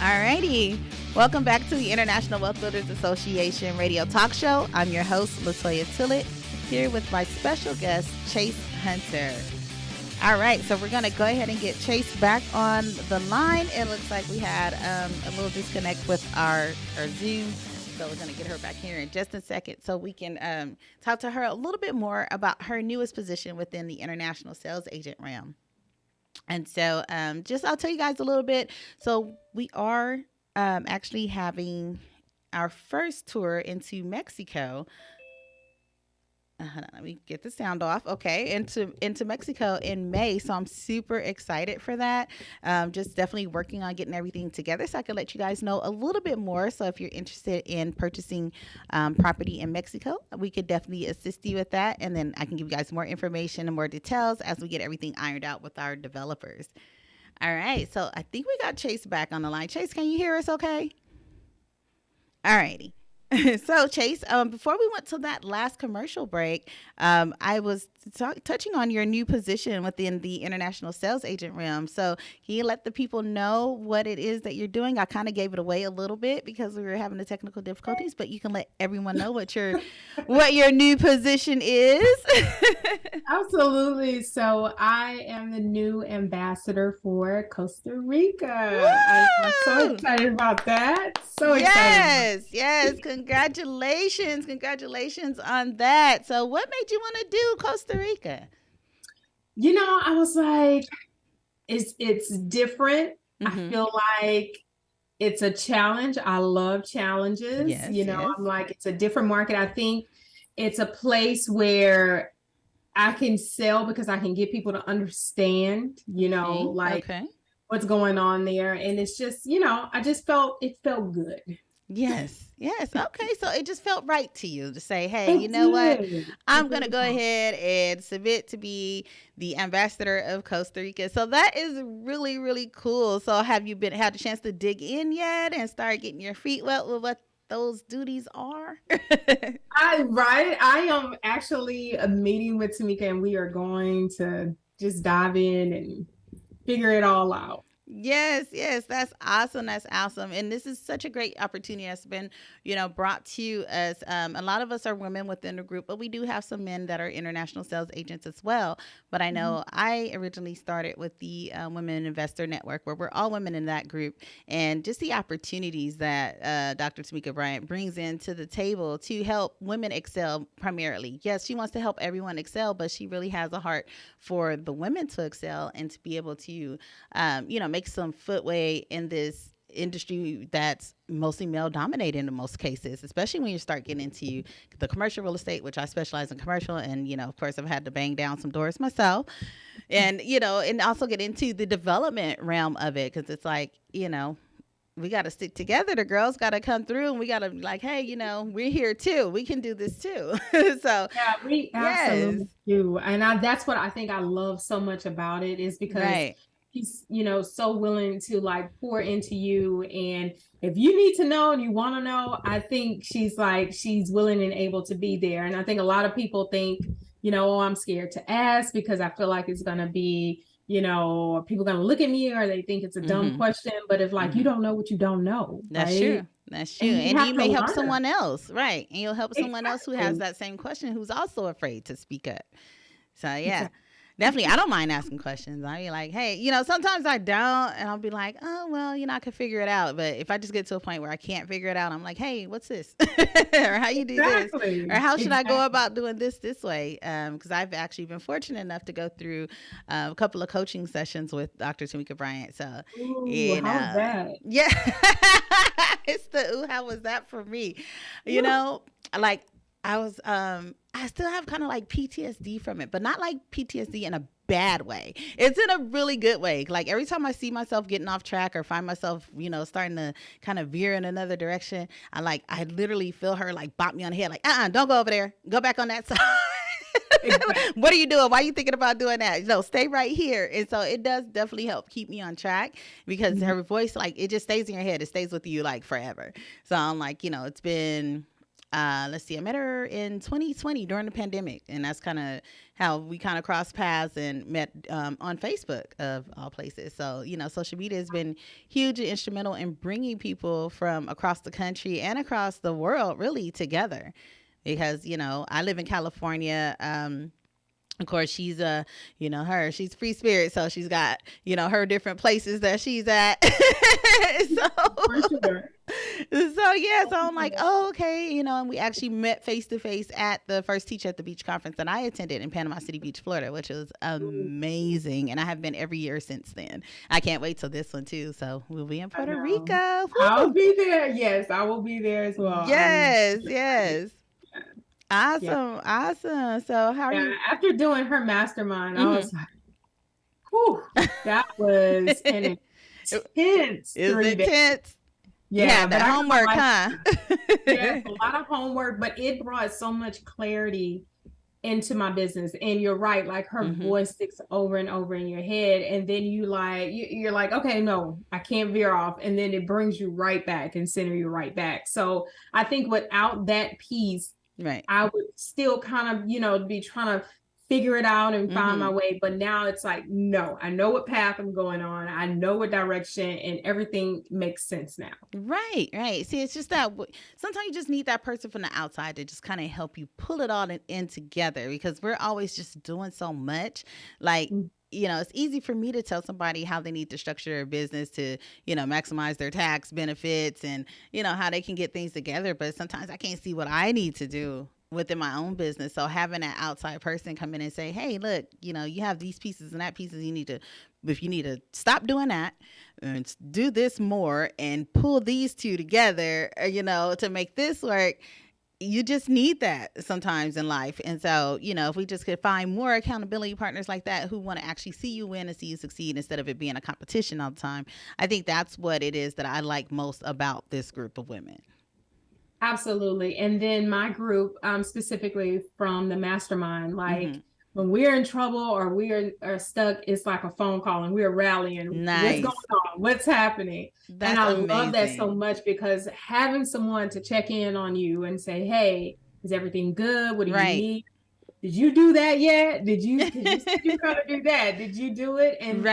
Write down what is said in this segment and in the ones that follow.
Alrighty. Welcome back to the International Wealth Builders Association radio talk show. I'm your host, Toya, Tillett, here with my special guest, Chase Hunter. All right, so we're going to go ahead and get Chase back on the line. It looks like we had a little disconnect with our Zoom, so we're going to get her back here in just a second so we can talk to her a little bit more about her newest position within the international sales agent realm. And so I'll tell you guys a little bit. So we are actually having our first tour into Mexico. Let me get the sound off. Okay, into Mexico in May. So I'm super excited for that. Just definitely working on getting everything together so I can let you guys know a little bit more. So if you're interested in purchasing property in Mexico, we could definitely assist you with that. And then I can give you guys more information and more details as we get everything ironed out with our developers. All right. So I think we got Chase back on the line. Chase, can you hear us okay? All righty. So, Chase, before we went to that last commercial break, I was touching on your new position within the international sales agent realm. So, can you let the people know what it is that you're doing? I kind of gave it away a little bit because we were having the technical difficulties, but you can let everyone know what your new position is. Absolutely. So, I am the new ambassador for Costa Rica. I'm so excited about that. So excited. Yes. Congratulations on that. So what made you want to do Costa Rica? I was like, it's different. Mm-hmm. I feel like it's a challenge. I love challenges. I'm like, it's a different market. I think it's a place where I can sell because I can get people to understand, what's going on there. And it's just, I just felt good. Yes. Okay. So it just felt right to you to say, hey, you know what? I'm going to go ahead and submit to be the ambassador of Costa Rica. So that is really, really cool. So have you had a chance to dig in yet and start getting your feet wet with what those duties are? I am actually meeting with Tamika and we are going to just dive in and figure it all out. Yes, that's awesome. And this is such a great opportunity that's been, brought to you as a lot of us are women within the group, but we do have some men that are international sales agents as well. But I know I originally started with the Women Investor Network, where we're all women in that group, and just the opportunities that Dr. Tamika Bryant brings into the table to help women excel primarily. Yes, she wants to help everyone excel, but she really has a heart for the women to excel and to be able to, make some footway in this industry that's mostly male dominated in most cases, especially when you start getting into the commercial real estate, which I specialize in commercial. And, of course, I've had to bang down some doors myself and, and also get into the development realm of it. Cause it's like, we got to stick together. The girls got to come through and we got to be like, hey, we're here too. We can do this too. So yeah, we absolutely do. And that's what I think I love so much about it is because he's, so willing to pour into you. And if you need to know and you want to know, I think she's willing and able to be there. And I think a lot of people think, I'm scared to ask because I feel like it's going to be, are people going to look at me or they think it's a dumb question. But if you don't know what you don't know. That's true. That's true. And you may help someone else. Right. And you'll help someone else who has that same question, who's also afraid to speak up. So, yeah. Definitely, I don't mind asking questions. I be like, hey, sometimes I don't, and I'll be like, oh, well, I can figure it out. But if I just get to a point where I can't figure it out, I'm like, hey, what's this? Or how you do this? Or how should I go about doing this way? Because I've actually been fortunate enough to go through a couple of coaching sessions with Dr. Tamika Bryant. So, how's that? Yeah, it's how was that for me? I was, I still have kind of PTSD from it, but not PTSD in a bad way. It's in a really good way. Every time I see myself getting off track or find myself, starting to kind of veer in another direction, I literally feel her bop me on the head, don't go over there. Go back on that side. Exactly. What are you doing? Why are you thinking about doing that? Stay right here. And so it does definitely help keep me on track because her voice, it just stays in your head. It stays with you forever. So I'm it's been let's see, I met her in 2020 during the pandemic, and that's kind of how we kind of crossed paths and met on Facebook of all places. So, social media has been huge and instrumental in bringing people from across the country and across the world really together. Because, I live in California. Of course, she's she's free spirit, so she's got her different places that she's at. So I'm like, oh, okay, and we actually met face to face at the first Teach at the Beach conference that I attended in Panama City Beach, Florida, which was amazing, and I have been every year since then. I can't wait till this one too. So we'll be in Puerto Rico. Woo! I'll be there. Yes, I will be there as well. Yes. Awesome. So how are you? After doing her mastermind, I was like, whew, that was an intense. It was intense. Yeah, the homework, huh? Yeah, a lot of homework, but it brought so much clarity into my business. And you're right, like her voice sticks over and over in your head, and then you're like, okay, no, I can't veer off, and then it brings you right back and center you right back. So I think without that piece, right, I would still kind of, be trying to figure it out and find my way. But now it's like, no, I know what path I'm going on. I know what direction, and everything makes sense now. Right. See, it's just that sometimes you just need that person from the outside to just kind of help you pull it all in together, because we're always just doing so much. Like, it's easy for me to tell somebody how they need to structure their business to, maximize their tax benefits and, how they can get things together. But sometimes I can't see what I need to do within my own business. So having that outside person come in and say, hey, look, you have these pieces and that pieces, if you need to stop doing that and do this more and pull these two together, to make this work. You just need that sometimes in life. And so, if we just could find more accountability partners like that who want to actually see you win and see you succeed instead of it being a competition all the time, I think that's what it is that I like most about this group of women. Absolutely. And then my group, specifically from the mastermind, like when we're in trouble or we are stuck, it's like a phone call and we're rallying. Nice. What's going on? What's happening? That's amazing. Love that so much, because having someone to check in on you and say, hey, is everything good? What do you need? Did you do that yet? Did you say you're going to do that? Did you do it? And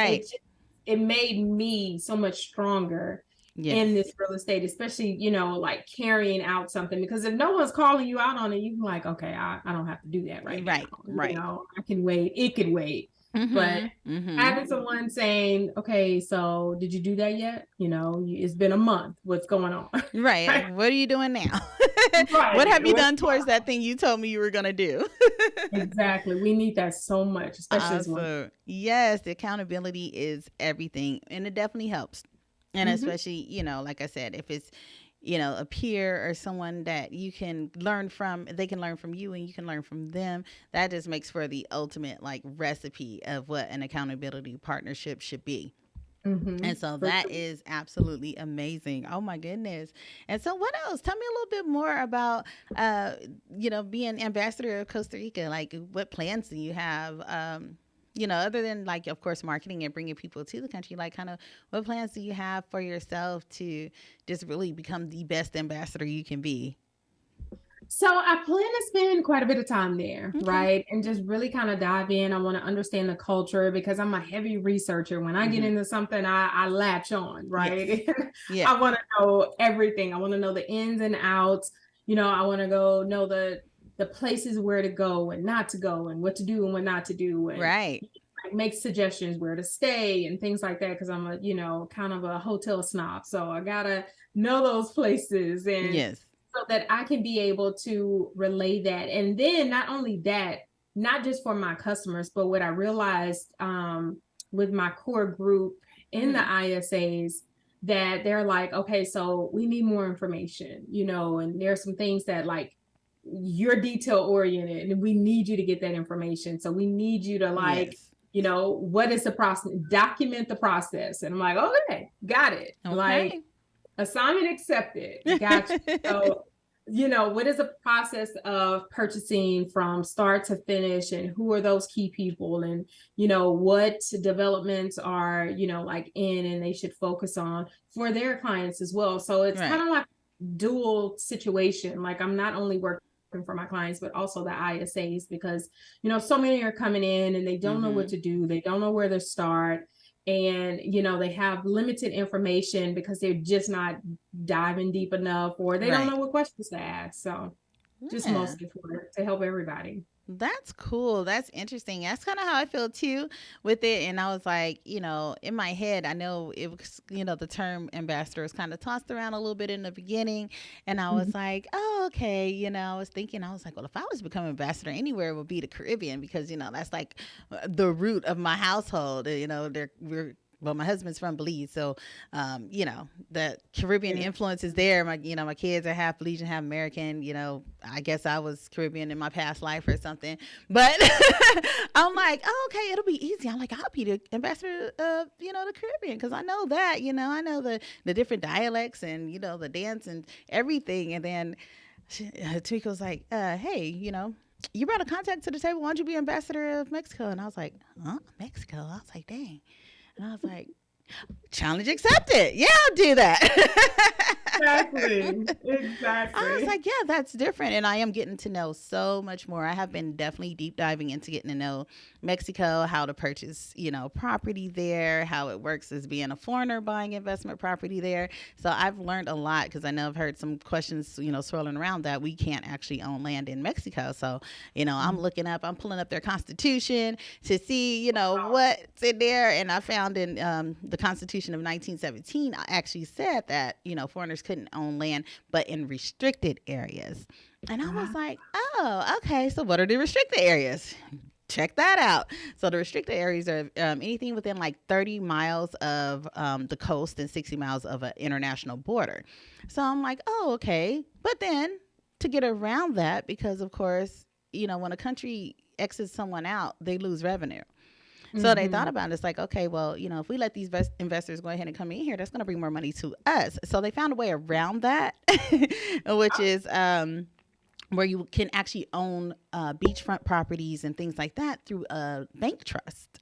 it made me so much stronger. Yes. In this real estate, especially, like carrying out something, because if no one's calling you out on it, you're like, okay, I don't have to do that right now. Right. I can wait. It could wait. But having someone saying, okay, so did you do that yet? It's been a month. What's going on? Right. What are you doing now? What have you done towards that thing you told me you were going to do? Exactly. We need that so much, especially as well. Yes, the accountability is everything, and it definitely helps. And especially, like I said, if it's, a peer or someone that you can learn from, they can learn from you and you can learn from them. That just makes for the ultimate recipe of what an accountability partnership should be. And so that is absolutely amazing. Oh my goodness. And so what else? Tell me a little bit more about, being ambassador of Costa Rica. Like, what plans do you have? Other than of course, marketing and bringing people to the country, kind of what plans do you have for yourself to just really become the best ambassador you can be? So I plan to spend quite a bit of time there, right? And just really kind of dive in. I want to understand the culture, because I'm a heavy researcher. When I get into something, I latch on, right? Yes. I want to know everything. I want to know the ins and outs. I want to know the places where to go and not to go, and what to do and what not to do, and make suggestions where to stay and things like that, because I'm a kind of a hotel snob, so I gotta know those places, and so that I can be able to relay that. And then not only that, not just for my customers, but what I realized with my core group in the ISAs, that they're like, okay, so we need more information, and there's some things that you're detail oriented and we need you to get that information. So we need you to what is the process? Document the process. And I'm like, okay, got it. Okay. Assignment accepted. Gotcha. So, what is the process of purchasing from start to finish, and who are those key people, and, what developments are, in and they should focus on for their clients as well. So it's kind of like dual situation. Like I'm not only working for my clients, but also the ISAs, because, you know, so many are coming in and they don't know what to do. They don't know where to start. And, you know, they have limited information because they're just not diving deep enough, or they don't know what questions to ask. So just mostly to help everybody. That's cool. That's interesting. That's kind of how I feel too with it. And I was like, you know, in my head, I know it was, you know, the term ambassador was kind of tossed around a little bit in the beginning. And I was like, oh, okay. You know, I was like, well, if I was to become ambassador anywhere, it would be the Caribbean, because, you know, that's like the root of my household. You know, well, my husband's from Belize, so you know, the Caribbean influence is there. My kids are half Belizean, half American. You know, I guess I was Caribbean in my past life or something. But I'm like, oh, okay, it'll be easy. I'm like, I'll be the ambassador of, you know, the Caribbean, because I know that. You know, I know the different dialects and, you know, the dance and everything. And then Tamika was like, hey, you know, you brought a contact to the table. Why don't you be ambassador of Mexico? And I was like, huh, Mexico? I was like, dang. And I was like, challenge accepted. Yeah, I'll do that. Exactly. I was like, yeah, that's different. And I am getting to know so much more. I have been definitely deep diving into getting to know Mexico, how to purchase, you know, property there, how it works as being a foreigner buying investment property there. So I've learned a lot, because I know I've heard some questions, you know, swirling around that we can't actually own land in Mexico. So, you know, I'm pulling up their constitution to see, you know, what's in there. And I found in the Constitution of 1917 actually said that, you know, foreigners couldn't own land, but in restricted areas. And I was like, oh, okay. So what are the restricted areas? Check that out. So the restricted areas are anything within like 30 miles of the coast and 60 miles of an international border. So I'm like, oh, okay. But then to get around that, because of course, you know, when a country exits someone out, they lose revenue. So they thought about it. It's like, okay, well, you know, if we let these investors go ahead and come in here, that's going to bring more money to us. So they found a way around that, which is where you can actually own beachfront properties and things like that through a bank trust.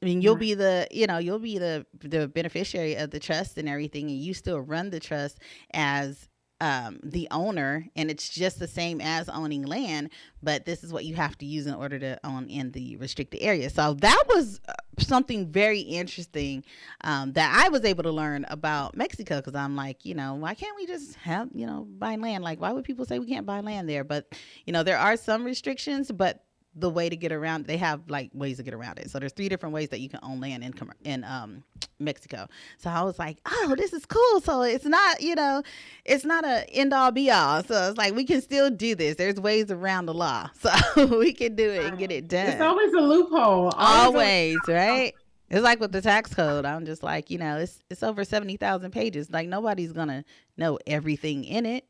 I mean, you'll be the beneficiary of the trust and everything, and you still run the trust as the owner, and it's just the same as owning land, but this is what you have to use in order to own in the restricted area. So that was something very interesting that I was able to learn about Mexico, because I'm like, you know, why can't we just have, you know, buy land? Like, why would people say we can't buy land there? But, you know, there are some restrictions, but the way to get around, they have like ways to get around it. So there's 3 different ways that you can own land in Mexico. So I was like, oh, this is cool. So it's not, you know, it's not a end all be all. So it's like, we can still do this. There's ways around the law. So we can do it and get it done. It's always a loophole. Always, right? It's like with the tax code. I'm just like, you know, it's over 70,000 pages. Like, nobody's going to know everything in it.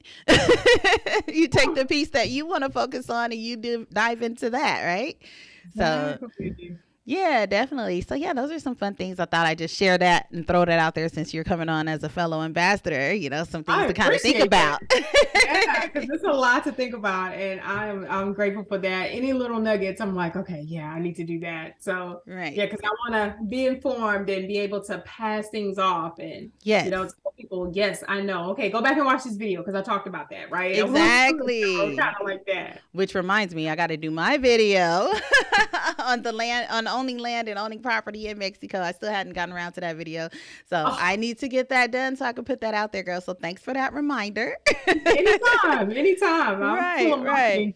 You take the piece that you want to focus on and you dive into that, right? So, yeah, definitely. So, yeah, those are some fun things. I thought I'd just share that and throw that out there, since you're coming on as a fellow ambassador, you know, some things to kind of think about. Yeah, because there's a lot to think about, and I'm grateful for that. Any little nuggets, I'm like, okay, yeah, I need to do that. So, yeah, because I want to be informed and be able to pass things off, and, you know, tell people, yes, I know. Okay, go back and watch this video, because I talked about that, right? Exactly. Kind of like that. Which reminds me, I got to do my video on the land, on owning land and owning property in Mexico. I still hadn't gotten around to that video, so I need to get that done so I can put that out there, girl. So thanks for that reminder. Anytime. Right.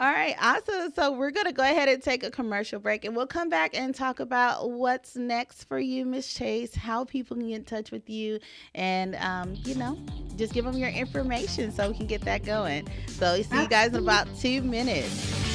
All right, awesome. So we're going to go ahead and take a commercial break, and we'll come back and talk about what's next for you, Miss Chase, how people can get in touch with you, and, you know, just give them your information so we can get that going. So see you guys in about 2 minutes.